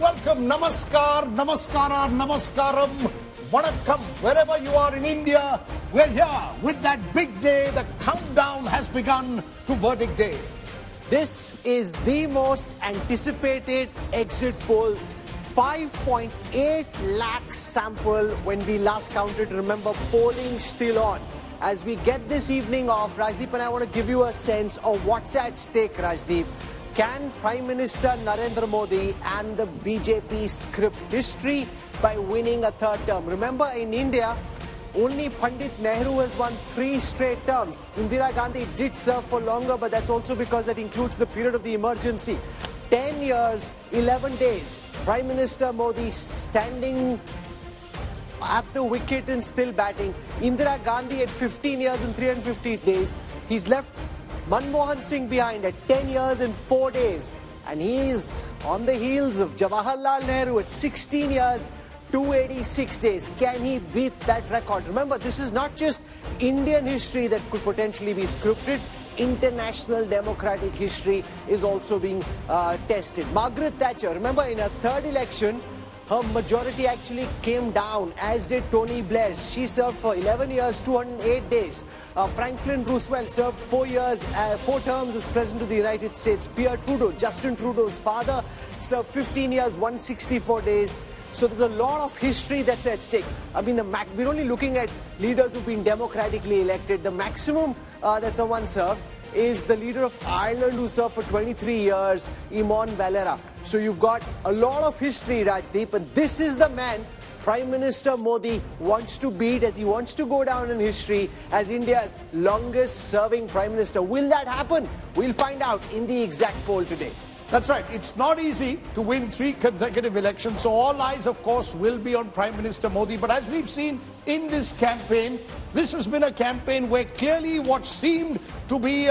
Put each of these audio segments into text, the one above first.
welcome, namaskar, namaskara, namaskaram, vanakkam. Wherever you are in India, we're here with that big day. The countdown has begun to verdict day. This is the most anticipated exit poll. 5.8 lakh sample when we last counted. Remember, polling still on. As we get this evening off, Rajdeep and I want to give you a sense of what's at stake, Rajdeep. Can Prime Minister Narendra Modi and the BJP script history by winning a third term? Remember, in India, only Pandit Nehru has won 3 straight terms. Indira Gandhi did serve for longer, but that's also because that includes the period of the emergency. 10 years, 11 days. Prime Minister Modi standing at the wicket and still batting. Indira Gandhi at 15 years and 350 days. He's left Manmohan Singh behind at 10 years and 4 days. And he's on the heels of Jawaharlal Nehru at 16 years, 286 days. Can he beat that record? Remember, this is not just Indian history that could potentially be scripted. International democratic history is also being tested. Margaret Thatcher, remember, in her third election, her majority actually came down, as did Tony Blair. She served for 11 years, 208 days. Franklin Roosevelt served 4 terms as President of the United States. Pierre Trudeau, Justin Trudeau's father, served 15 years, 164 days. So there's a lot of history that's at stake. I mean, we're only looking at leaders who've been democratically elected. The maximum that someone served is the leader of Ireland, who served for 23 years, Eamon Valera. So you've got a lot of history, Rajdeep, and this is the man Prime Minister Modi wants to beat, as he wants to go down in history as India's longest serving Prime Minister. Will that happen? We'll find out in the exact poll today. That's right. It's not easy to win 3 consecutive elections. So all eyes, of course, will be on Prime Minister Modi. But as we've seen in this campaign, this has been a campaign where clearly what seemed to be,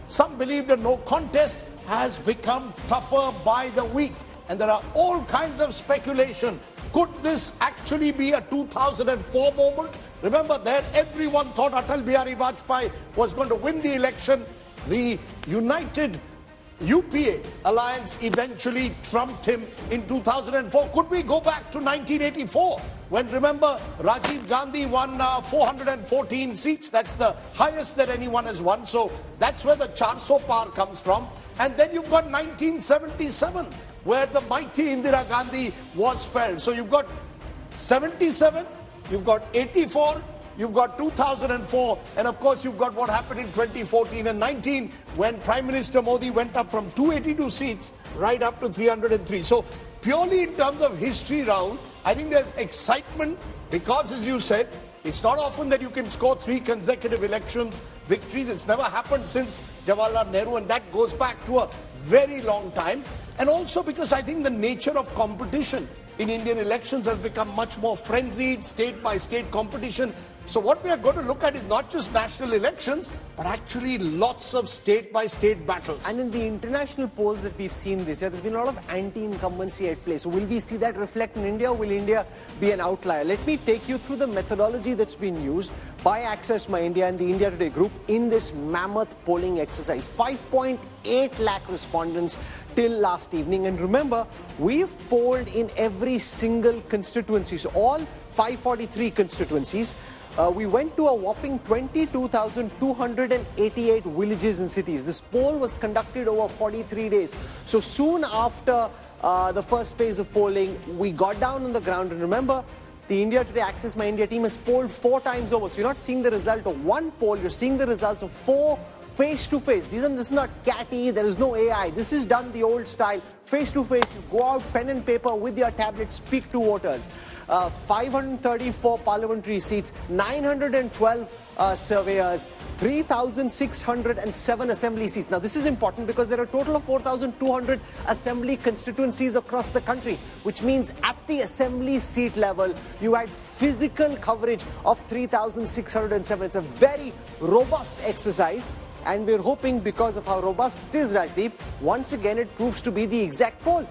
some believed, a no contest has become tougher by the week. And there are all kinds of speculation. Could this actually be a 2004 moment? Remember, there everyone thought Atal Bihari Vajpayee was going to win the election. The United UPA alliance eventually trumped him in 2004. Could we go back to 1984 when, remember, Rajiv Gandhi won 414 seats? That's the highest that anyone has won. So that's where the 400 par comes from. And then you've got 1977, where the mighty Indira Gandhi was felled. So you've got 77, you've got 84, you've got 2004, and of course you've got what happened in 2014 and 19 when Prime Minister Modi went up from 282 seats right up to 303. So purely in terms of history round, I think there's excitement because, as you said, it's not often that you can score 3 consecutive elections victories. It's never happened since Jawaharlal Nehru, and that goes back to a very long time. And also because I think the nature of competition in Indian elections has become much more frenzied, state by state competition. So what we are going to look at is not just national elections, but actually lots of state by state battles. And in the international polls that we've seen this year, there's been a lot of anti-incumbency at play. So will we see that reflect in India, or will India be an outlier? Let me take you through the methodology that's been used by Access My India and the India Today group in this mammoth polling exercise. 5.8 lakh respondents till last evening. And remember, we've polled in every single constituency. So all 543 constituencies. We went to a whopping 22,288 villages and cities. This poll was conducted over 43 days. So soon after the first phase of polling, we got down on the ground. And remember, the India Today Access My India team has polled 4 times over. So you're not seeing the result of one poll, you're seeing the results of 4 face-to-face. This is not catty, there is no AI. This is done the old style, face-to-face. You go out, pen and paper with your tablet, speak to voters. 534 parliamentary seats, 912 surveyors, 3,607 assembly seats. Now this is important because there are a total of 4,200 assembly constituencies across the country, which means at the assembly seat level, you had physical coverage of 3,607. It's a very robust exercise. And we're hoping, because of how robust it is, Rajdeep, once again it proves to be the exact poll.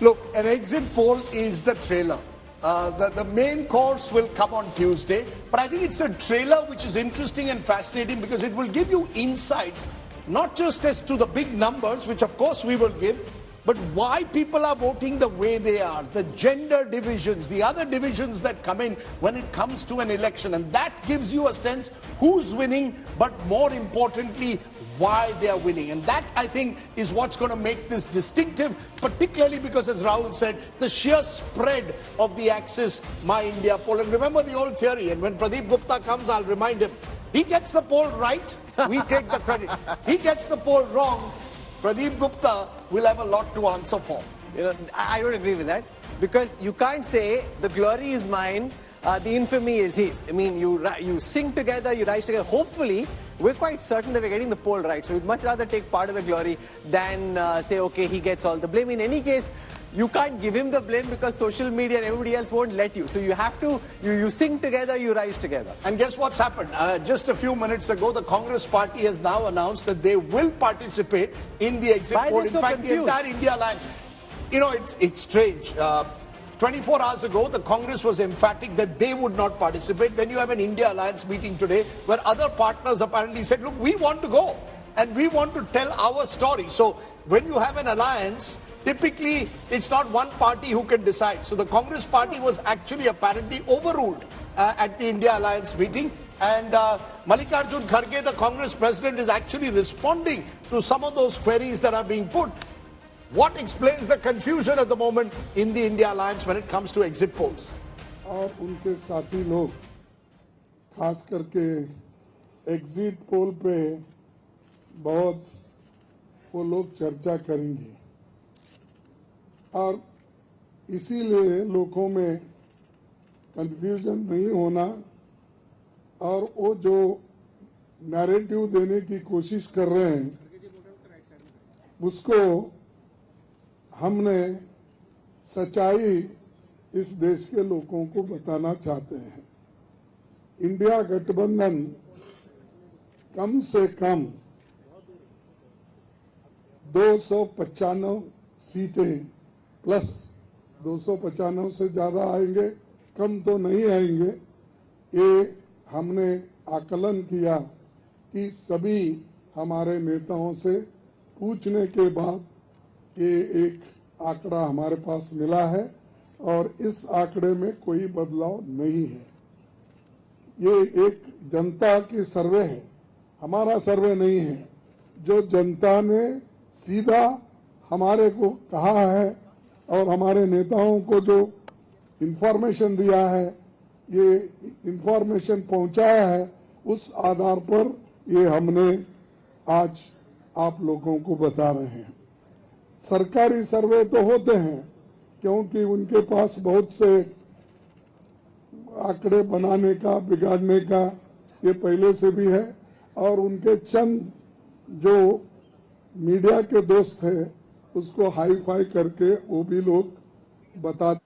Look, an exit poll is the trailer. The main course will come on Tuesday, but I think it's a trailer which is interesting and fascinating because it will give you insights, not just as to the big numbers, which of course we will give, But why people are voting the way they are, the gender divisions, the other divisions that come in when it comes to an election, and that gives you a sense who's winning, but more importantly, why they are winning. And that, I think, is what's going to make this distinctive, particularly because, as Rahul said, the sheer spread of the Axis My India poll. And remember the old theory, and when Pradeep Gupta comes, I'll remind him, he gets the poll right, we take the credit. He gets the poll wrong, Pradeep Gupta will have a lot to answer for. You know, I don't agree with that, because you can't say the glory is mine, the infamy is his. I mean, you sing together, you rise together. Hopefully, we're quite certain that we're getting the poll right. So we'd much rather take part of the glory than say, okay, he gets all the blame. In any case, you can't give him the blame because social media and everybody else won't let you. So you have to, you sing together, you rise together. And guess what's happened? Just a few minutes ago, the Congress party has now announced that they will participate in the exit poll. In fact, the entire India Alliance. You know, it's strange. 24 hours ago, the Congress was emphatic that they would not participate. Then you have an India Alliance meeting today where other partners apparently said, look, we want to go and we want to tell our story. So when you have an alliance, typically it's not one party who can decide. So the Congress party was actually apparently overruled at the India Alliance meeting. And Mallikarjun Kharge, the Congress president, is actually responding to some of those queries that are being put. What explains the confusion at the moment in the India Alliance when it comes to exit polls? और उनके साथी लोग खास करके exit poll पे बहुत वो लोग चर्चा करेंगे और इसीलिए लोगों में कंफ्यूजन नहीं होना और वो जो नैरेटिव देने की कोशिश कर रहे हैं उसको हमने सच्चाई इस देश के लोगों को बताना चाहते हैं। इंडिया गठबंधन कम से कम 295 सीटें प्लस 295 से ज्यादा आएंगे, कम तो नहीं आएंगे। ये हमने आकलन किया कि सभी हमारे नेताओं से पूछने के बाद ये एक आंकड़ा हमारे पास मिला है और इस आंकड़े में कोई बदलाव नहीं है। ये एक जनता की सर्वे है, हमारा सर्वे नहीं है। जो जनता ने सीधा हमारे को कहा है और हमारे नेताओं को जो इंफॉर्मेशन दिया है, ये इंफॉर्मेशन पहुंचाया है, उस आधार पर ये हमने आज आप लोगों को बता रहे हैं। सरकारी सर्वे तो होते हैं क्योंकि उनके पास बहुत से आंकड़े बनाने का, बिगाड़ने का ये पहले से भी है और उनके चंद जो मीडिया के दोस्त हैं उसको हाई फाई करके वो भी लोग बताते।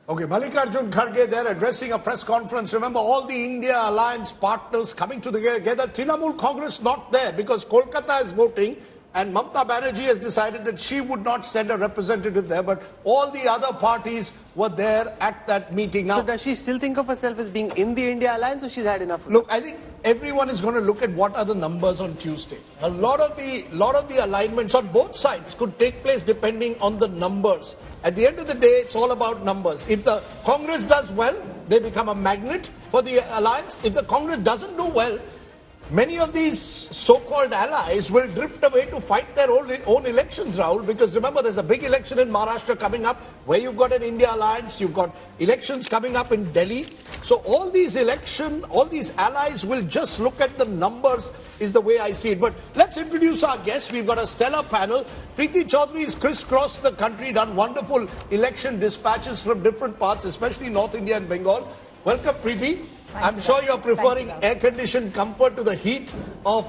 Okay, Mallikarjun Kharge there addressing a press conference. Remember, all the India Alliance partners coming together. Trinamool Congress not there because Kolkata is voting and Mamata Banerjee has decided that she would not send a representative there. But all the other parties were there at that meeting. Now, so does she still think of herself as being in the India Alliance or she's had enough? Look, I think everyone is going to look at what are the numbers on Tuesday. A lot of the alignments on both sides could take place depending on the numbers. At the end of the day, it's all about numbers. If the Congress does well, they become a magnet for the alliance. If the Congress doesn't do well, many of these so-called allies will drift away to fight their own elections, Rahul, because remember, there's a big election in Maharashtra coming up where you've got an India Alliance, you've got elections coming up in Delhi. So all these allies will just look at the numbers is the way I see it. But let's introduce our guests. We've got a stellar panel. Preeti Chaudhary has crisscrossed the country, done wonderful election dispatches from different parts, especially North India and Bengal. Welcome, Preeti. I'm sure you're preferring air-conditioned comfort to the heat of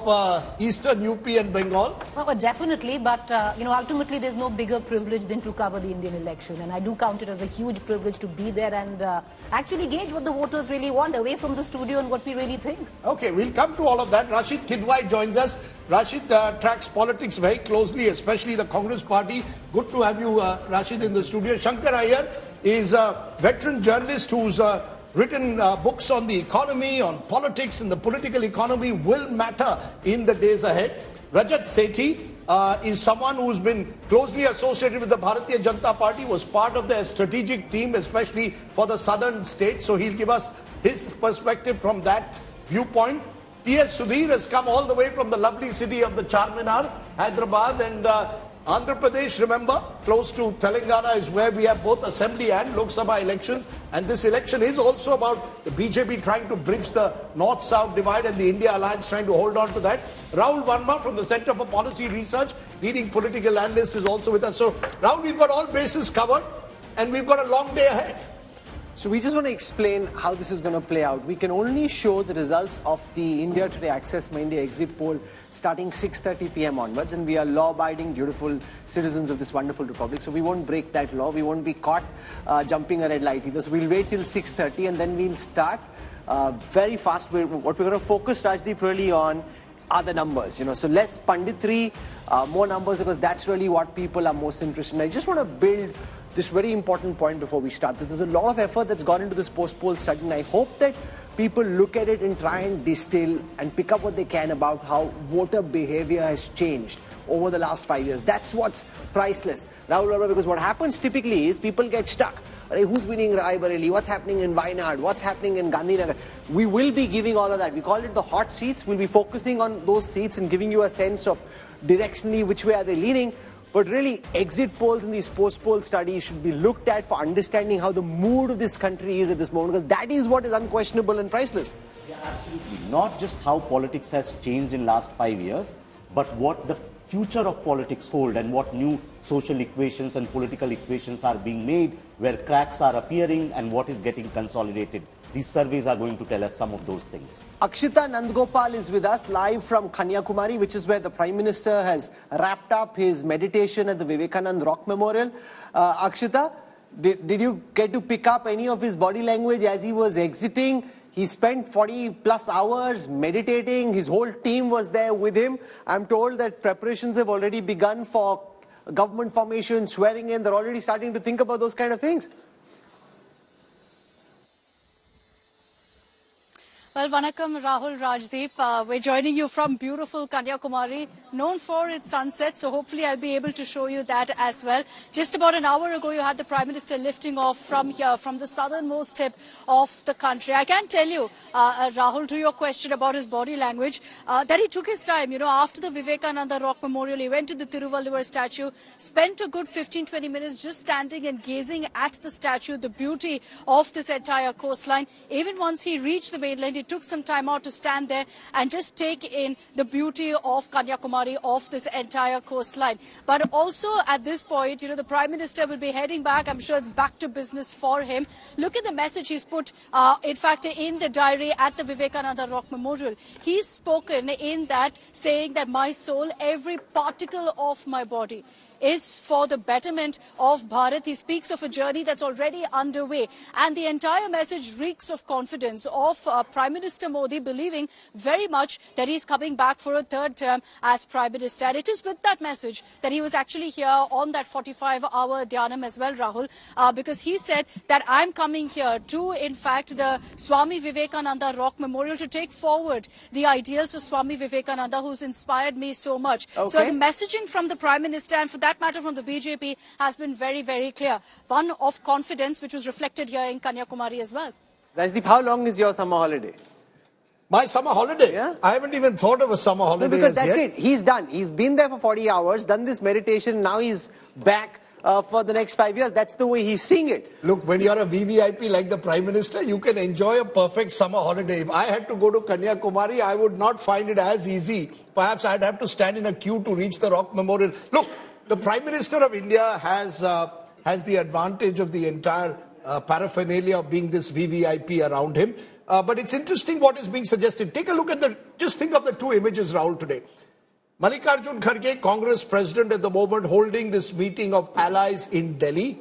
eastern UP and Bengal. Well, definitely, but ultimately there's no bigger privilege than to cover the Indian election, and I do count it as a huge privilege to be there and actually gauge what the voters really want away from the studio and what we really think. Okay, we'll come to all of that. Rashid Kidwai joins us. Rashid tracks politics very closely, especially the Congress party. Good to have you, Rashid, in the studio. Shankar Iyer is a veteran journalist who's written books on the economy, on politics, and the political economy will matter in the days ahead. Rajat Sethi is someone who's been closely associated with the Bharatiya Janata Party, was part of their strategic team, especially for the southern states. So he'll give us his perspective from that viewpoint. T.S. Sudhir has come all the way from the lovely city of the Charminar, Hyderabad, and Andhra Pradesh, remember, close to Telangana is where we have both Assembly and Lok Sabha elections. And this election is also about the BJP trying to bridge the North-South divide and the India Alliance trying to hold on to that. Rahul Verma from the Center for Policy Research, leading political analyst, is also with us. So, Rahul, we've got all bases covered and we've got a long day ahead. So we just want to explain how this is going to play out. We can only show the results of the India Today Access My India exit poll starting 6:30 p.m. onwards, and we are law-abiding, dutiful citizens of this wonderful republic. So we won't break that law. We won't be caught jumping a red light either. So we'll wait till 6:30 and then we'll start very fast. What we're going to focus, Rajdeep, really on are the numbers. So less punditry, more numbers, because that's really what people are most interested in. I just want to build this very important point before we start. There's a lot of effort that's gone into this post-poll study, and I hope that people look at it and try and distill and pick up what they can about how voter behavior has changed over the last 5 years. That's what's priceless. Rahul Verma, because what happens typically is people get stuck. Who's winning Rai Bareli? What's happening in Wayanad? What's happening in Gandhinagar? We will be giving all of that. We call it the hot seats. We'll be focusing on those seats and giving you a sense of directionally which way are they leaning. But really, exit polls in these post-poll studies should be looked at for understanding how the mood of this country is at this moment, because that is what is unquestionable and priceless. Yeah, absolutely. Not just how politics has changed in last 5 years, but what the future of politics hold and what new social equations and political equations are being made, where cracks are appearing and what is getting consolidated. These surveys are going to tell us some of those things. Akshita Nandgopal is with us live from Kanyakumari, which is where the Prime Minister has wrapped up his meditation at the Vivekanand Rock Memorial. Akshita, did you get to pick up any of his body language as he was exiting? He spent 40 plus hours meditating. His whole team was there with him. I'm told that preparations have already begun for government formation, swearing in. They're already starting to think about those kind of things. Well, Vanakkam, Rahul, Rajdeep. We're joining you from beautiful Kanyakumari, known for its sunset, so hopefully I'll be able to show you that as well. Just about an hour ago, you had the Prime Minister lifting off from here, from the southernmost tip of the country. I can tell you, Rahul, to your question about his body language, that he took his time. After the Vivekananda Rock Memorial, he went to the Tiruvalluvar statue, spent a good 15-20 minutes just standing and gazing at the statue, the beauty of this entire coastline. Even once he reached the mainland, he took some time out to stand there and just take in the beauty of Kanyakumari, of this entire coastline. But also at this point, the Prime Minister will be heading back. I'm sure it's back to business for him. Look at the message he's put, in fact, in the diary at the Vivekananda Rock Memorial. He's spoken in that, saying that my soul, every particle of my body, is for the betterment of Bharat. He speaks of a journey that's already underway, and the entire message reeks of confidence of Prime Minister Modi, believing very much that he's coming back for a third term as Prime Minister. And it is with that message that he was actually here on that 45-hour Dhyanam as well, Rahul, because he said that I'm coming here to, in fact, the Swami Vivekananda Rock Memorial to take forward the ideals of Swami Vivekananda, who's inspired me so much. Okay. So the messaging from the Prime Minister, and for that matter from the BJP, has been very, very clear. One of confidence, which was reflected here in Kanyakumari as well. Rajdeep, how long is your summer holiday? My summer holiday? Yeah. I haven't even thought of a summer holiday. No, because that's yet. it. He's done. He's been there for 40 hours, done this meditation. Now he's back for the next 5 years. That's the way he's seeing it. Look, when you're a VVIP like the Prime Minister, you can enjoy a perfect summer holiday. If I had to go to Kanyakumari, I would not find it as easy. Perhaps I'd have to stand in a queue to reach the Rock Memorial. Look, the Prime Minister of India has the advantage of the entire paraphernalia of being this VVIP around him. But it's interesting what is being suggested. Take a look at just think of the two images, Rahul, today. Mallikarjun Kharge, Congress president at the moment, holding this meeting of allies in Delhi.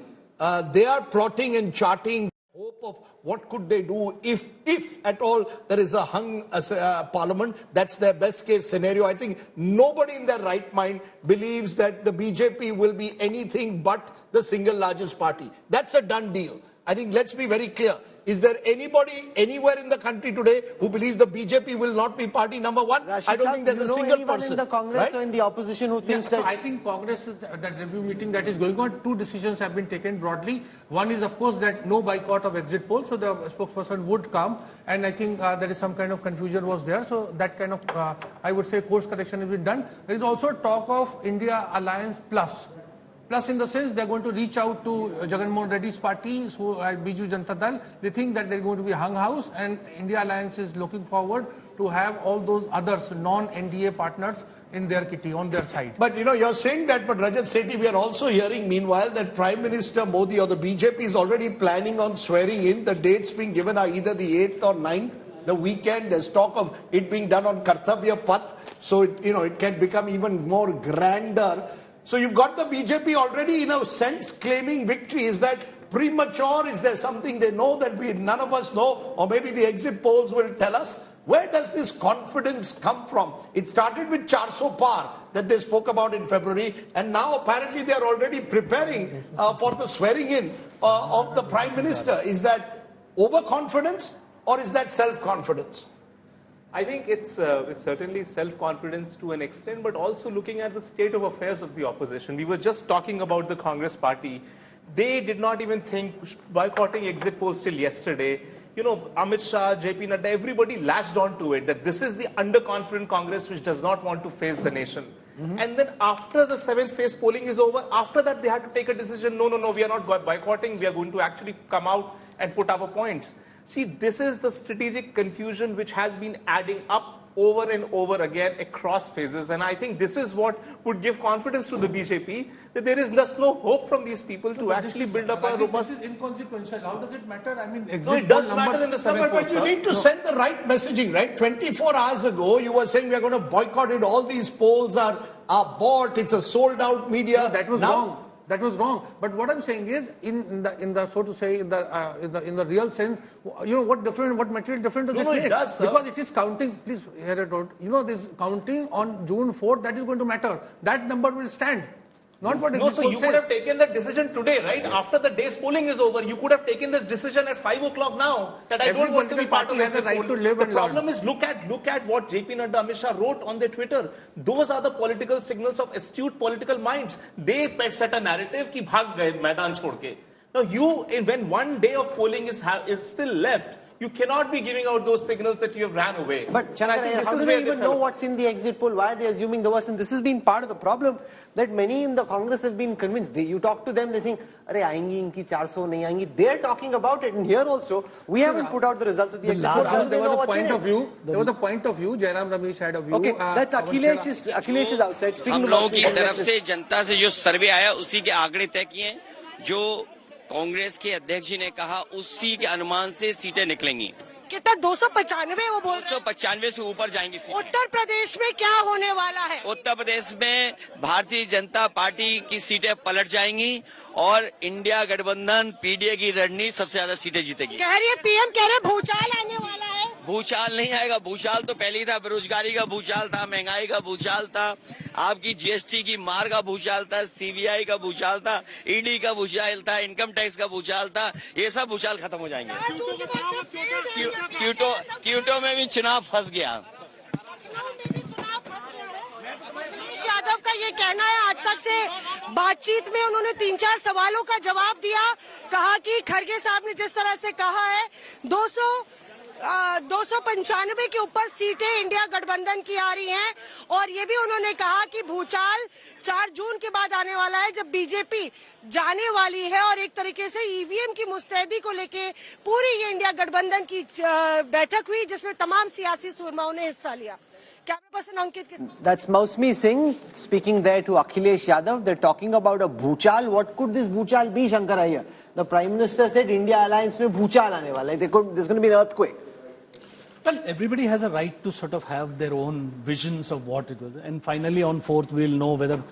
They are plotting and charting hope of what could they do if at all there is a hung parliament. That's their best case scenario. I think nobody in their right mind believes that the BJP will be anything but the single largest party. That's a done deal. I think let's be very clear. Is there anybody anywhere in the country today who believes the BJP will not be party number one? I don't think there's a single person. In the Congress or in the opposition who thinks that... So I think Congress, is that review meeting that is going on, two decisions have been taken broadly. One is, of course, that no boycott of exit polls, so the spokesperson would come, and I think there is some kind of confusion was there, so that kind of, I would say, course correction has been done. There is also talk of India Alliance Plus. Plus, in the sense, they're going to reach out to Jagan Mohan Reddy's party, so Biju Janata Dal. They think that they're going to be hung house, and India Alliance is looking forward to have all those others, non-NDA partners, in their kitty, on their side. But you're saying that, but Rajat Sethi, we are also hearing meanwhile that Prime Minister Modi or the BJP is already planning on swearing in. The dates being given are either the 8th or 9th, the weekend. There's talk of it being done on Kartavya Path, so it can become even more grander. So you've got the BJP already in a sense claiming victory. Is that premature? Is there something they know that none of us know? Or maybe the exit polls will tell us? Where does this confidence come from? It started with 400 par that they spoke about in February, and now apparently they are already preparing for the swearing in of the Prime Minister. Is that overconfidence or is that self-confidence? I think it's certainly self-confidence to an extent, but also looking at the state of affairs of the opposition. We were just talking about the Congress party. They did not even think boycotting exit polls till yesterday. Amit Shah, JP Nadda, everybody latched on to it, that this is the underconfident Congress which does not want to face the nation. And then after the 7th phase polling is over, after that they had to take a decision, no, we are not boycotting, we are going to actually come out and put our points. See, this is the strategic confusion which has been adding up over and over again across phases, and I think this is what would give confidence to the BJP that there is just no hope from these people to actually build up a robust... This is inconsequential. How does it matter? I mean, no, it does matter in the 7th But you need to send the right messaging, right? 24 hours ago, you were saying we are going to boycott it. All these polls are bought. It's a sold-out media. No, that was wrong. That was wrong. But what I'm saying is, in the so to say, in the real sense, what material difference does it make? It does, sir. Because it is counting. Please hear it out. This counting on June 4th, that is going to matter. That number will stand. Not what No, so you could have taken that decision today, right? After the day's polling is over, you could have taken this decision at 5 o'clock now that I don't want to be part of has a right to live. The problem is look at what JP Nadda, Amit Shah wrote on their Twitter. Those are the political signals of astute political minds. They set a narrative ki bhag gaye maidan chhod ke. Now when one day of polling is still left, you cannot be giving out those signals that you have ran away. But how do they even know what's in the exit poll? Why are they assuming the worst? And this has been part of the problem that many in the Congress have been convinced. You talk to them, they're saying, "Arey aayenge inki 400 nahi aayenge." They're talking about it, and here also we haven't put out the results of the exit poll. There was a point of view. There was a point of view. Jairam Ramesh had a view. Okay, that's Akhilesh is outside. Speaking हम लोगों की तरफ से जनता से जो सर्वे आया उसी के आंकड़े तय किए जो कांग्रेस के अध्यक्ष जी ने कहा उसी के अनुमान से सीटें निकलेंगी। कितना 295 वो बोल रहे हैं। 295 से ऊपर जाएंगी सीटें। उत्तर प्रदेश में क्या होने वाला है? उत्तर प्रदेश में भारतीय जनता पार्टी की सीटें पलट जाएंगी और इंडिया गठबंधन पीडीए की रणनीति सबसे ज्यादा सीटें जीतेगी। कह रही है पीएम कह रहे भूचाल आने वाला है। भूचाल नहीं आएगा। भूचाल तो पहले ही था। बेरोजगारी का भूचाल था, महंगाई का भूचाल था, आपकी जीएसटी की मार का भूचाल था, सीबीआई का भूचाल था, ईडी का भूचाल था, इनकम टैक्स का भूचाल था। ये सब भूचाल खत्म हो जाएंगे। क्यूटो में भी चुनाव फंस गया। यादव का ये कहना है, आज तक से बातचीत में उन्होंने 3-4 सवालों का जवाब दिया। कहा कि खरगे साहब ने जिस तरह से कहा है 295 के ऊपर सीटें इंडिया गठबंधन की आ रही हैं, और ये भी उन्होंने कहा कि भूचाल 4 जून के बाद आने वाला है जब बीजेपी जाने वाली है, और एक तरीके से ईवीएम की मुस्तैदी को लेके पूरी ये इंडिया गठबंधन की बैठक हुई जिसमें तमाम सियासी सुरमाओं ने हिस्सा लिया। Camera person Ankit. That's Mausmi Singh speaking there to Akhilesh Yadav. They're talking about a bhuchal. What could this bhuchal be, Shankar Iyer? The Prime Minister said India Alliance mein bhuchal aane wala hai. There's going to be an earthquake. Well, everybody has a right to sort of have their own visions of what it was. And finally on 4th we'll know whether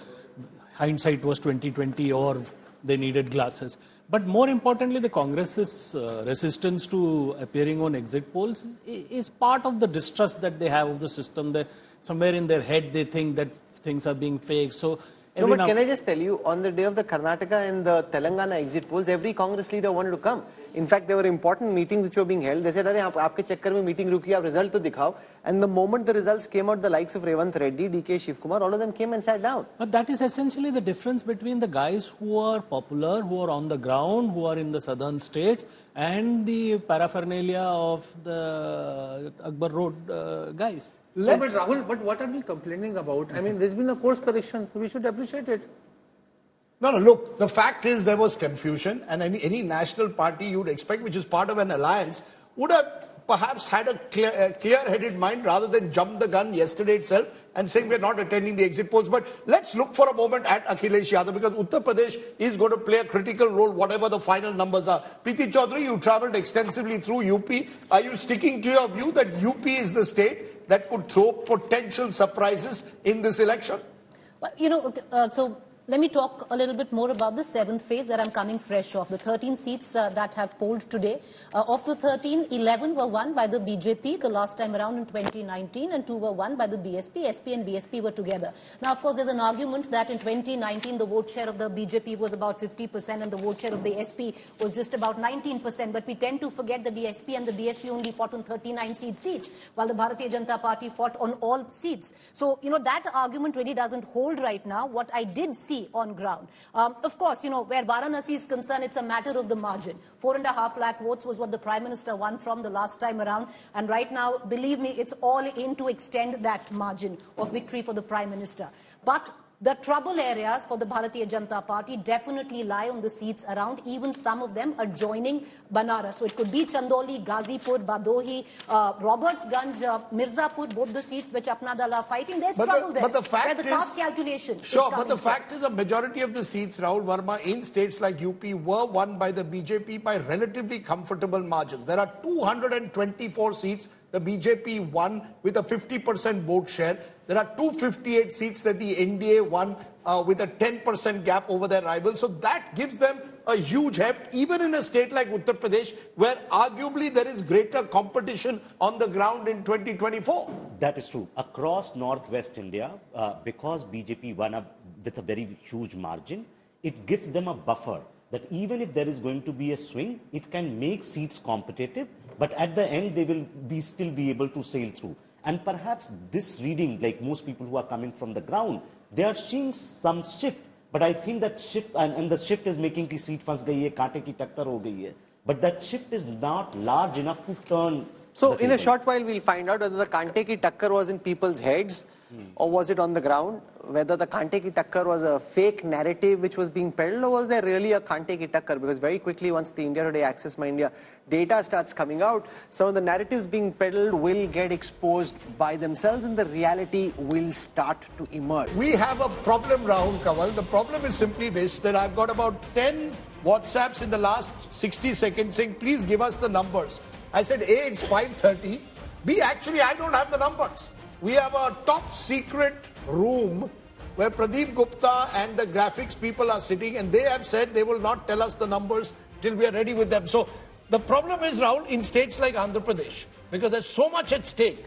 hindsight was 20/20 or they needed glasses. But more importantly, the Congress's resistance to appearing on exit polls is part of the distrust that they have of the system. That somewhere in their head they think that things are being faked. So No, but can I just tell you, on the day of the Karnataka and the Telangana exit polls, every Congress leader wanted to come. In fact, there were important meetings which were being held. They said, "Arey, aapke chakkar mein meeting ruki, aap result to dikhao." And the moment the results came out, the likes of Revanth Reddy, DK Shivkumar, all of them came and sat down. But that is essentially the difference between the guys who are popular, who are on the ground, who are in the southern states, and the paraphernalia of the Akbar Road guys. So, but Rahul, but what are we complaining about? I mean, there's been a course correction. We should appreciate it. No, look, the fact is there was confusion, and any national party you'd expect, which is part of an alliance, would have perhaps had a clear-headed mind rather than jump the gun yesterday itself and saying we're not attending the exit polls. But let's look for a moment at Akhilesh Yadav, because Uttar Pradesh is going to play a critical role, whatever the final numbers are. Preeti Chaudhary, you travelled extensively through UP. Are you sticking to your view that UP is the state that could throw potential surprises in this election? Well, so let me talk a little bit more about the 7th phase that I'm coming fresh off. The 13 seats that have polled today. Of the 13, 11 were won by the BJP the last time around in 2019, and 2 were won by the BSP. SP and BSP were together. Now, of course, there's an argument that in 2019, the vote share of the BJP was about 50% and the vote share of the SP was just about 19%. But we tend to forget that the SP and the BSP only fought on 39 seats each, while the Bharatiya Janata Party fought on all seats. So, that argument really doesn't hold right now. What I did see on ground. Of course, where Varanasi is concerned, it's a matter of the margin. 4.5 lakh votes was what the Prime Minister won from the last time around. And right now, believe me, it's all in to extend that margin of victory for the Prime Minister. But the trouble areas for the Bharatiya Janata Party definitely lie on the seats around, even some of them adjoining Banaras. So it could be Chandoli, Ghazipur, Badohi, Robertsganj, Mirzapur, both the seats which Apna Dal are fighting. There's trouble there. But the fact where the caste calculation Sure, but the fact is a majority of the seats, Rahul Verma, in states like UP were won by the BJP by relatively comfortable margins. There are 224 seats the BJP won with a 50% vote share. There are 258 seats that the NDA won with a 10% gap over their rivals. So that gives them a huge heft, even in a state like Uttar Pradesh, where arguably there is greater competition on the ground in 2024. That is true. Across northwest India, because BJP won up with a very huge margin, it gives them a buffer that even if there is going to be a swing, it can make seats competitive, but at the end they will still be able to sail through. And perhaps this reading, like most people who are coming from the ground, they are seeing some shift. But I think that shift, and the shift is making the seat fans gayi hai, kaante ki takkar ho gayi hai. But that shift is not large enough to turn. So in a short while, we'll find out whether the Kante ki takkar was in people's heads or was it on the ground, whether the Kante ki takkar was a fake narrative which was being peddled, or was there really a Kante ki takkar? Because very quickly, once the India Today Access My India data starts coming out, some of the narratives being peddled will get exposed by themselves and the reality will start to emerge. We have a problem, Rahul Kanwal. The problem is simply this, that I've got about 10 WhatsApps in the last 60 seconds saying, please give us the numbers. I said, A, it's 5:30. B, actually, I don't have the numbers. We have a top secret room where Pradeep Gupta and the graphics people are sitting, and they have said they will not tell us the numbers till we are ready with them. So the problem is, Rahul, in states like Andhra Pradesh, because there's so much at stake.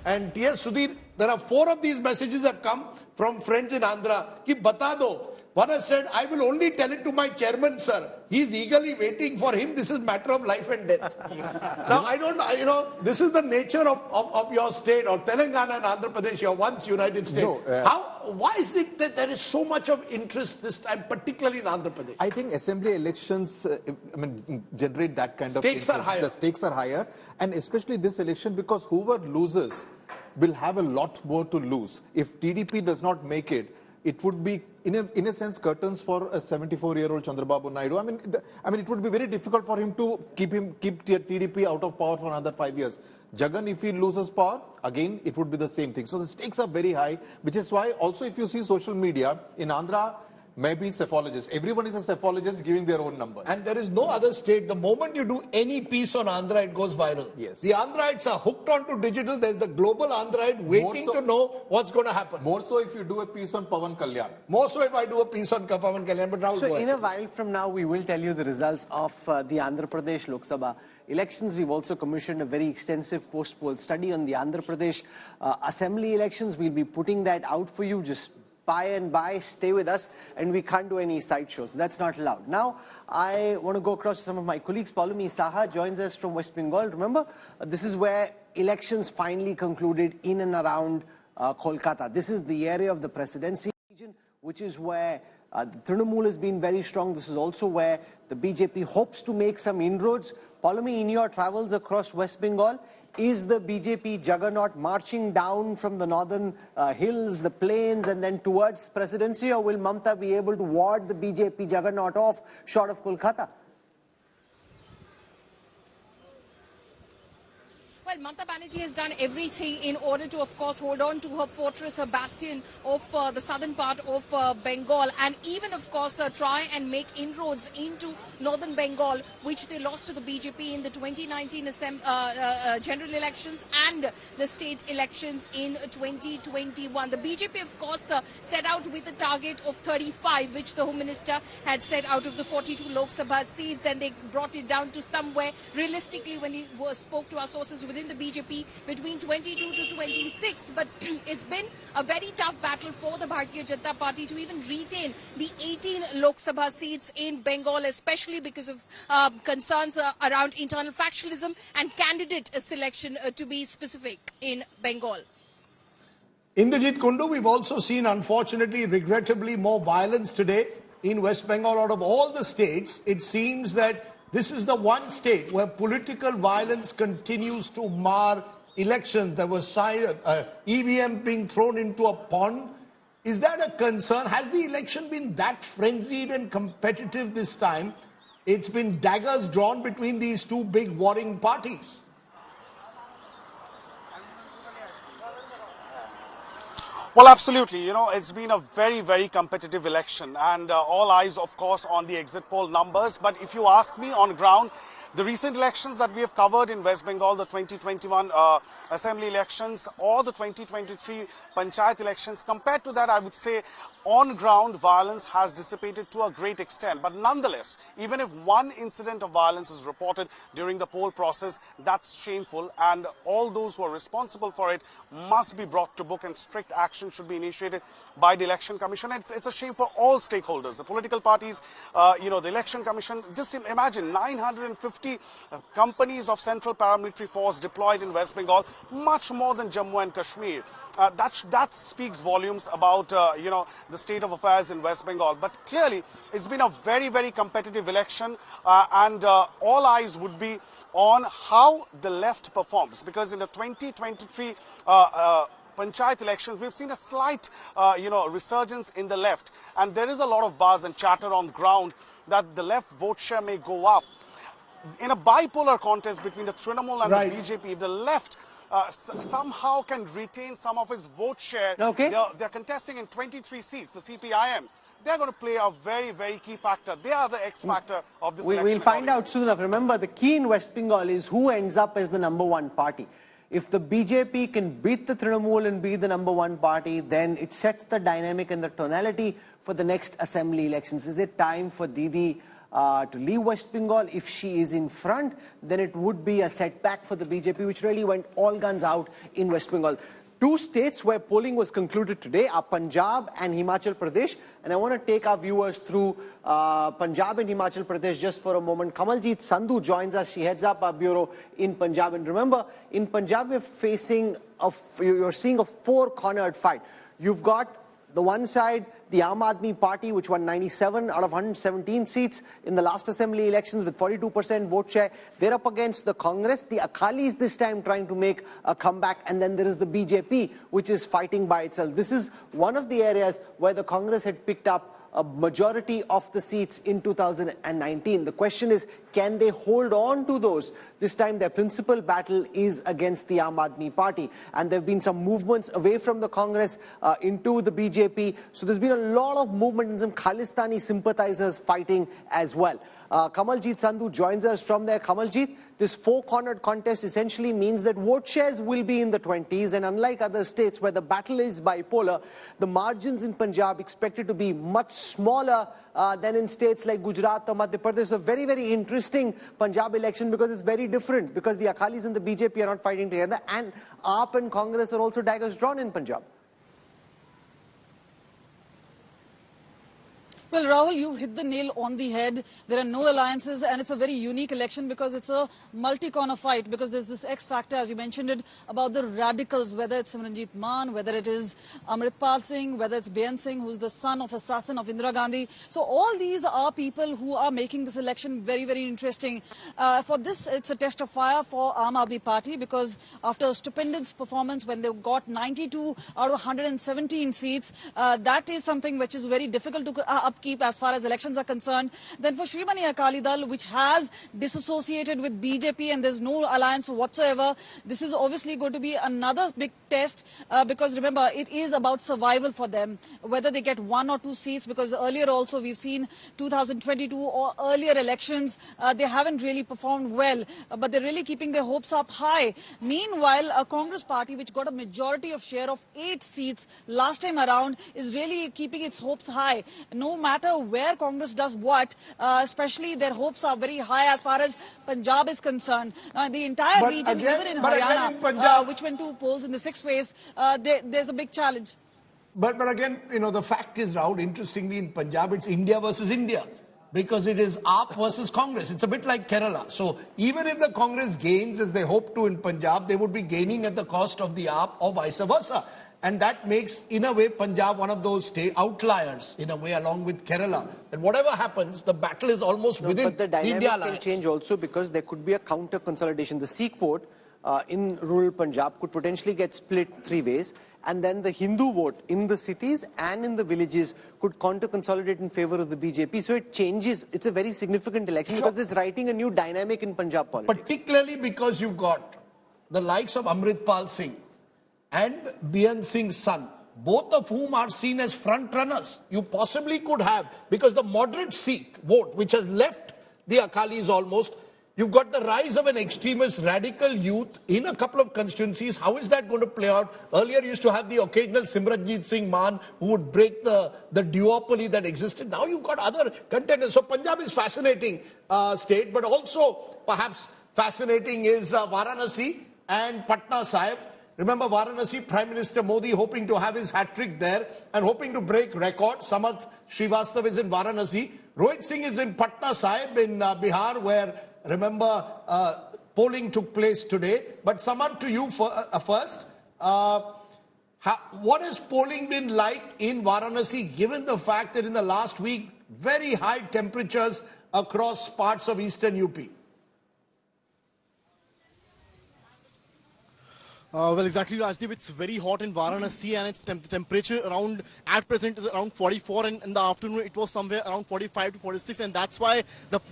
And T.S. Sudhir, there are 4 of these messages have come from friends in Andhra. Ki bata do. One has said, I will only tell it to my chairman, sir. He's eagerly waiting for him. This is matter of life and death. Now, I don't, this is the nature of your state, or Telangana and Andhra Pradesh, your once united state. Why is it that there is so much of interest this time, particularly in Andhra Pradesh? I think assembly elections generate that kind of interest. Are higher. The stakes are higher. And especially this election, because whoever loses will have a lot more to lose. If TDP does not make it, it would be, in a sense, curtains for a 74-year-old Chandrababu Naidu. I mean, it would be very difficult for him to keep TDP out of power for another 5 years. Jagan, if he loses power, again, it would be the same thing. So the stakes are very high, which is why also if you see social media, in Andhra, maybe cephalogist. Everyone is a cephalogist giving their own numbers. And there is no other state. The moment you do any piece on Andhra, it goes viral. Yes. The Andhrites are hooked onto digital. There's the global Andhraite waiting to know what's going to happen. More so if you do a piece on Pawan Kalyan. More so if I do a piece on Pawan Kalyan. But now so in a while from now, we will tell you the results of the Andhra Pradesh Lok Sabha elections. We've also commissioned a very extensive post-poll study on the Andhra Pradesh assembly elections. We'll be putting that out for you. Just by and by. Stay with us, and we can't do any sideshows. That's not allowed. Now, I want to go across to some of my colleagues. Palumi Saha joins us from West Bengal. Remember, this is where elections finally concluded in and around Kolkata. This is the area of the presidency region, which is where the Trinamool has been very strong. This is also where the BJP hopes to make some inroads. Palumi, in your travels across West Bengal, is the BJP juggernaut marching down from the northern hills, the plains, and then towards presidency, or will Mamata be able to ward the BJP juggernaut off short of Kolkata? Well, Mamata Banerjee has done everything in order to, of course, hold on to her fortress, her bastion of the southern part of Bengal, and even, of course, try and make inroads into northern Bengal, which they lost to the BJP in the 2019 general elections and the state elections in 2021. The BJP, of course, set out with a target of 35, which the Home Minister had set out of the 42 Lok Sabha seats. Then they brought it down to somewhere, realistically, when he spoke to our sources within the BJP, between 22 to 26. But it's been a very tough battle for the Bharatiya Janata Party to even retain the 18 Lok Sabha seats in Bengal, especially because of concerns around internal factionalism and candidate selection, to be specific, in Bengal. Indrajit Kundu, we've also seen, unfortunately, regrettably, more violence today in West Bengal. Out of all the states, it seems that this is the one state where political violence continues to mar elections. There was EVM being thrown into a pond. Is that a concern? Has the election been that frenzied and competitive this time? It's been daggers drawn between these two big warring parties. Well, absolutely. You know, it's been a very, very competitive election, and all eyes, of course, on the exit poll numbers. But if you ask me on ground, the recent elections that we have covered in West Bengal, the 2021 assembly elections or the 2023 panchayat elections, compared to that, I would say on ground violence has dissipated to a great extent. But nonetheless, even if one incident of violence is reported during the poll process, that's shameful, and all those who are responsible for it must be brought to book, and strict action should be initiated by the Election Commission. It's a shame for all stakeholders, the political parties, the Election Commission. Just imagine 950 companies of Central Paramilitary Force deployed in West Bengal, much more than Jammu and Kashmir. That speaks volumes about, the state of affairs in West Bengal. But clearly, it's been a very, very competitive election, and all eyes would be on how the left performs, because in the 2023 panchayat elections, we've seen a slight, resurgence in the left, and there is a lot of buzz and chatter on ground that the left vote share may go up. In a bipolar contest between the Trinamool and the BJP, the left somehow can retain some of its vote share. Okay. They're contesting in 23 seats, the CPIM. They're going to play a very, very key factor. They are the X factor of this election. We'll find out soon enough. Remember, the key in West Bengal is who ends up as the #1 party. If the BJP can beat the Trinamool and be the #1 party, then it sets the dynamic and the tonality for the next assembly elections. Is it time for Didi to leave West Bengal? If she is in front, then it would be a setback for the BJP, which really went all guns out in West Bengal. Two states where polling was concluded today are Punjab and Himachal Pradesh. And I want to take our viewers through Punjab and Himachal Pradesh just for a moment. Kamaljeet Sandhu joins us. She heads up our bureau in Punjab. And remember, in Punjab, you're seeing a four-cornered fight. You've got the one side, the Aam Aadmi Party, which won 97 out of 117 seats in the last assembly elections with 42% vote share. They're up against the Congress, the Akalis this time trying to make a comeback. And then there is the BJP, which is fighting by itself. This is one of the areas where the Congress had picked up a majority of the seats in 2019. The question is, can they hold on to those? This time their principal battle is against the Aam Aadmi Party. And there have been some movements away from the Congress into the BJP. So there's been a lot of movement and some Khalistani sympathizers fighting as well. Kamaljeet Sandhu joins us from there. Kamaljeet, this four-cornered contest essentially means that vote shares will be in the 20s, and unlike other states where the battle is bipolar, the margins in Punjab expected to be much smaller than in states like Gujarat or Madhya Pradesh. A very, very interesting Punjab election because it's very different, because the Akalis and the BJP are not fighting together, and AAP and Congress are also daggers drawn in Punjab. Well, Rahul, you hit the nail on the head. There are no alliances, and it's a very unique election because it's a multi-corner fight, because there's this X factor, as you mentioned it, about the radicals, whether it's Simranjit Maan, whether it is Amritpal Singh, whether it's Beant Singh, who's the son of assassin of Indira Gandhi. So all these are people who are making this election very, very interesting. For this, it's a test of fire for Aam Aadmi Party, because after a stupendous performance when they got 92 out of 117 seats, that is something which is very difficult to upkeep as far as elections are concerned. Then for Shrimani Akali Dal, which has disassociated with BJP and there's no alliance whatsoever, this is obviously going to be another big test, because remember, it is about survival for them, whether they get 1 or 2 seats, because earlier also we've seen 2022 or earlier elections, they haven't really performed well, but they're really keeping their hopes up high. Meanwhile, a Congress party which got a majority of share of 8 seats last time around is really keeping its hopes high. No matter where Congress does what, especially their hopes are very high as far as Punjab is concerned. The entire region, even in Haryana, which went to polls in the 6th phase, there's a big challenge. But again, you know, the fact is, Rahul, interestingly, in Punjab, it's India versus India, because it is AAP versus Congress. It's a bit like Kerala. So even if the Congress gains, as they hope to in Punjab, they would be gaining at the cost of the AAP or vice versa. And that makes, in a way, Punjab one of those outliers, in a way, along with Kerala. And whatever happens, the battle is almost within but the dynamics India alliance. can change also, because there could be a counter consolidation. The Sikh vote in rural Punjab could potentially get split 3 ways. And then the Hindu vote in the cities and in the villages could counter consolidate in favor of the BJP. So it changes. It's a very significant election, because it's writing a new dynamic in Punjab politics. Particularly because you've got the likes of Amritpal Singh and Beant Singh's son, both of whom are seen as front runners. You possibly could have, because the moderate Sikh vote, which has left the Akalis almost, you've got the rise of an extremist radical youth in a couple of constituencies. How is that going to play out? Earlier you used to have the occasional Simranjit Singh Maan who would break the duopoly that existed. Now you've got other contenders. So Punjab is fascinating state, but also perhaps fascinating is Varanasi and Patna Sahib. Remember Varanasi, Prime Minister Modi hoping to have his hat-trick there and hoping to break records. Samarth Srivastava is in Varanasi. Rohit Singh is in Patna Sahib in Bihar, where, remember, polling took place today. But Samarth, to you first. What has polling been like in Varanasi, given the fact that in the last week, very high temperatures across parts of eastern UP? Well, exactly, Rajdeep. It's very hot in Varanasi, and its temperature around, at present, is around 44, and in the afternoon it was somewhere around 45 to 46, and that's why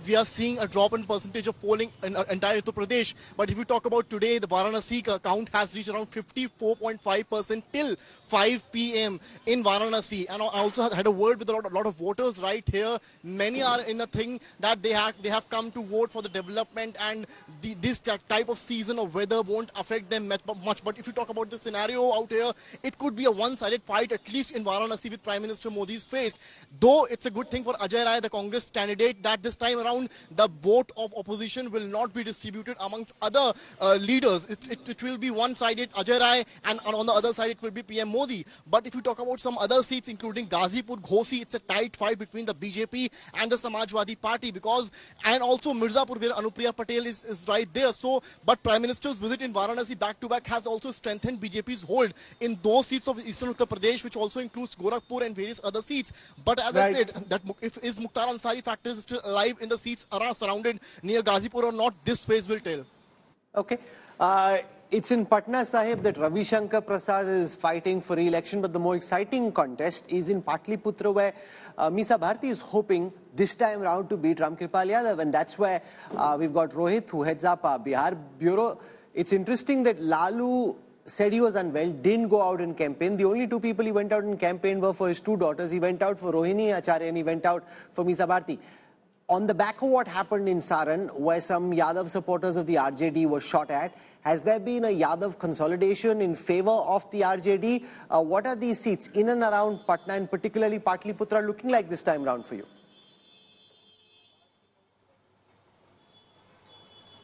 we are seeing a drop in percentage of polling in entire Uttar Pradesh. But if you talk about today, the Varanasi count has reached around 54.5% till 5 p.m. in Varanasi. And I also had a word with a lot of voters right here. Many are in the thing that they have come to vote for the development, and this type of season of weather won't affect them much. But if you talk about the scenario out here, it could be a one-sided fight, at least in Varanasi, with Prime Minister Modi's face. Though it's a good thing for Ajay Rai, the Congress candidate, that this time around the vote of opposition will not be distributed amongst other leaders. It will be one-sided, Ajay Rai, and on the other side it will be PM Modi. But if you talk about some other seats, including Ghazipur, Ghosi, it's a tight fight between the BJP and the Samajwadi Party, and also Mirzapur, where Anupriya Patel is right there. So, but Prime Minister's visit in Varanasi back-to-back has also strengthened BJP's hold in those seats of Eastern Uttar Pradesh, which also includes Gorakhpur and various other seats. But as I said, that is Mukhtar Ansari factor is still alive in the seats surrounded near Ghazipur or not, this phase will tell. Okay. It's in Patna Sahib that Ravi Shankar Prasad is fighting for re-election, but the more exciting contest is in Patliputra, where Misa Bharti is hoping this time round to beat Ramkripal Yadav, and that's where we've got Rohit, who heads up Bihar Bureau. It's interesting that Lalu said he was unwell, didn't go out in campaign. The only two people he went out in campaign were for his two daughters. He went out for Rohini Acharya and he went out for Misa Bharti. On the back of what happened in Saran, where some Yadav supporters of the RJD were shot at, has there been a Yadav consolidation in favor of the RJD? What are these seats in and around Patna, and particularly Patliputra, looking like this time round for you?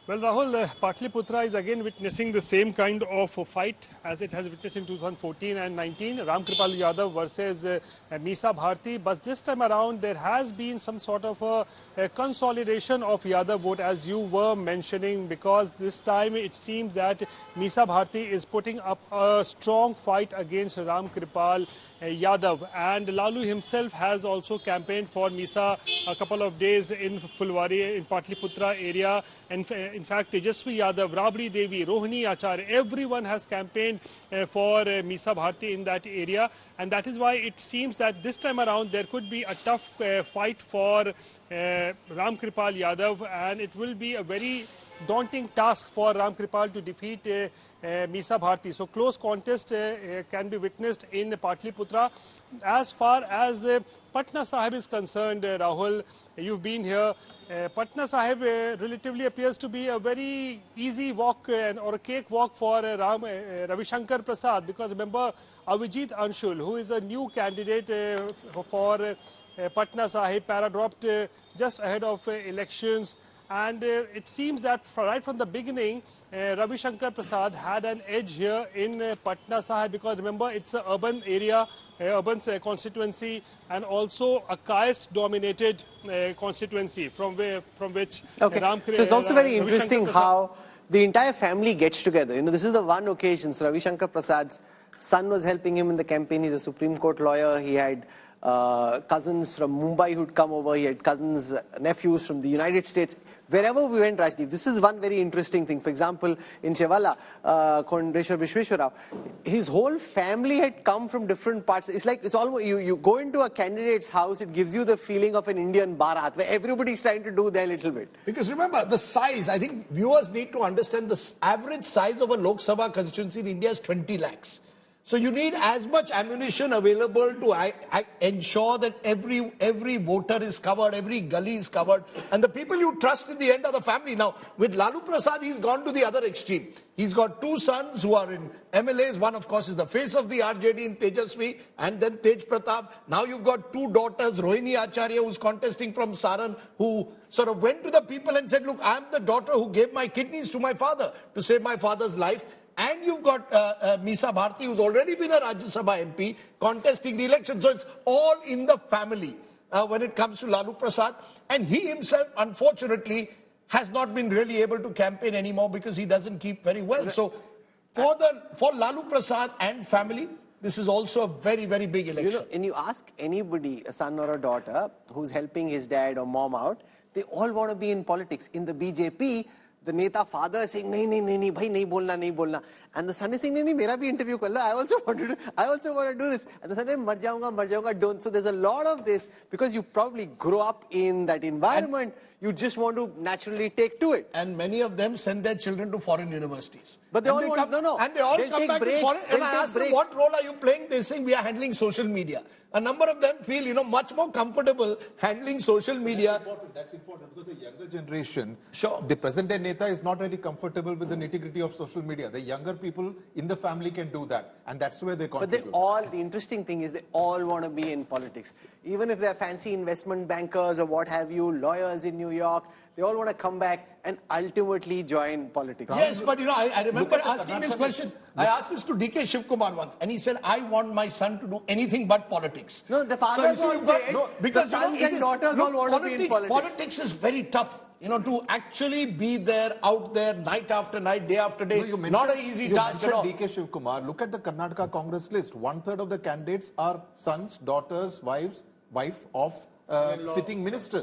Well, Rahul, Patliputra is again witnessing the same kind of fight as it has witnessed in 2014 and 19. Ram Kripal Yadav versus Misa Bharti. But this time around, there has been some sort of a consolidation of Yadav vote, as you were mentioning, because this time it seems that Misa Bharti is putting up a strong fight against Ram Kripal Yadav. And Lalu himself has also campaigned for Misa a couple of days in Fulwari, in Patliputra area. And in fact, Tejasvi Yadav, Rabri Devi, Rohini Acharya, everyone has campaigned for Misa Bharti in that area. And that is why it seems that this time around there could be a tough fight for Ram Kripal Yadav, and it will be a very daunting task for Ram Kripal to defeat Misa Bharti. So close contest can be witnessed in Patliputra. As far as Patna Sahib is concerned, Rahul, you've been here. Patna Sahib relatively appears to be a very easy walk or a cake walk for Ravi Shankar Prasad, because remember Avijit Anshul, who is a new candidate for Patna Sahib, para-dropped just ahead of elections. And it seems that right from the beginning, Ravi Shankar Prasad had an edge here in Patna Sahib, because remember it's an urban area, urban constituency, and also a caste-dominated constituency from which Ram Kripal. So it's also very interesting how the entire family gets together. You know, this is the one occasion. So Ravi Shankar Prasad's son was helping him in the campaign. He's a Supreme Court lawyer. He had cousins from Mumbai who'd come over. He had cousins, nephews from the United States. Wherever we went, Rajdeep, this is one very interesting thing. For example, in Chevala, Kondeshwar Vishweshwarrao, his whole family had come from different parts. It's like, it's almost, you go into a candidate's house, it gives you the feeling of an Indian Bharat, where everybody's trying to do their little bit. Because remember, the size, I think viewers need to understand the average size of a Lok Sabha constituency in India is 20 lakhs. So you need as much ammunition available to ensure that every voter is covered, every gully is covered, and the people you trust in the end are the family. Now, with Lalu Prasad, he's gone to the other extreme. He's got two sons who are in MLAs. One, of course, is the face of the RJD in Tejasvi, and then Tej Pratap. Now you've got two daughters, Rohini Acharya, who's contesting from Saran, who sort of went to the people and said, look, I'm the daughter who gave my kidneys to my father to save my father's life. And you've got Misa Bharti, who's already been a Rajya Sabha MP, contesting the election. So it's all in the family when it comes to Lalu Prasad. And he himself, unfortunately, has not been really able to campaign anymore because he doesn't keep very well. So for Lalu Prasad and family, this is also a very, very big election. You know, and you ask anybody, a son or a daughter, who's helping his dad or mom out, they all want to be in politics. In the BJP, the Neta father is saying, nahi, bhai, nahi bolna. And the son is saying, nahi, mera bhi interview kar lo. I also want to do this. And the son is, mar jaunga, don't. So there's a lot of this, because you probably grow up in that environment. You just want to naturally take to it. And many of them send their children to foreign universities. But they all want, and they all come back to foreign. And I ask them, what role are you playing? They're saying, we are handling social media. A number of them feel, much more comfortable handling social media. That's important because the younger generation, the present-day Neta is not really comfortable with the nitty-gritty of social media. The younger people in the family can do that, and that's where they contribute. But the interesting thing is they all want to be in politics. Even if they're fancy investment bankers or what have you, lawyers in New York, they all want to come back and ultimately join politics. Yes, but I remember asking this question. I asked this to DK Shivkumar once, and he said, I want my son to do anything but politics. No, the fathers all say because the sons and daughters all want to be in politics. Politics is very tough. To actually be there, out there, night after night, day after day, not an easy task at all. DK Shivkumar, look at the Karnataka Congress list. 1/3 of the candidates are sons, daughters, wife of sitting ministers.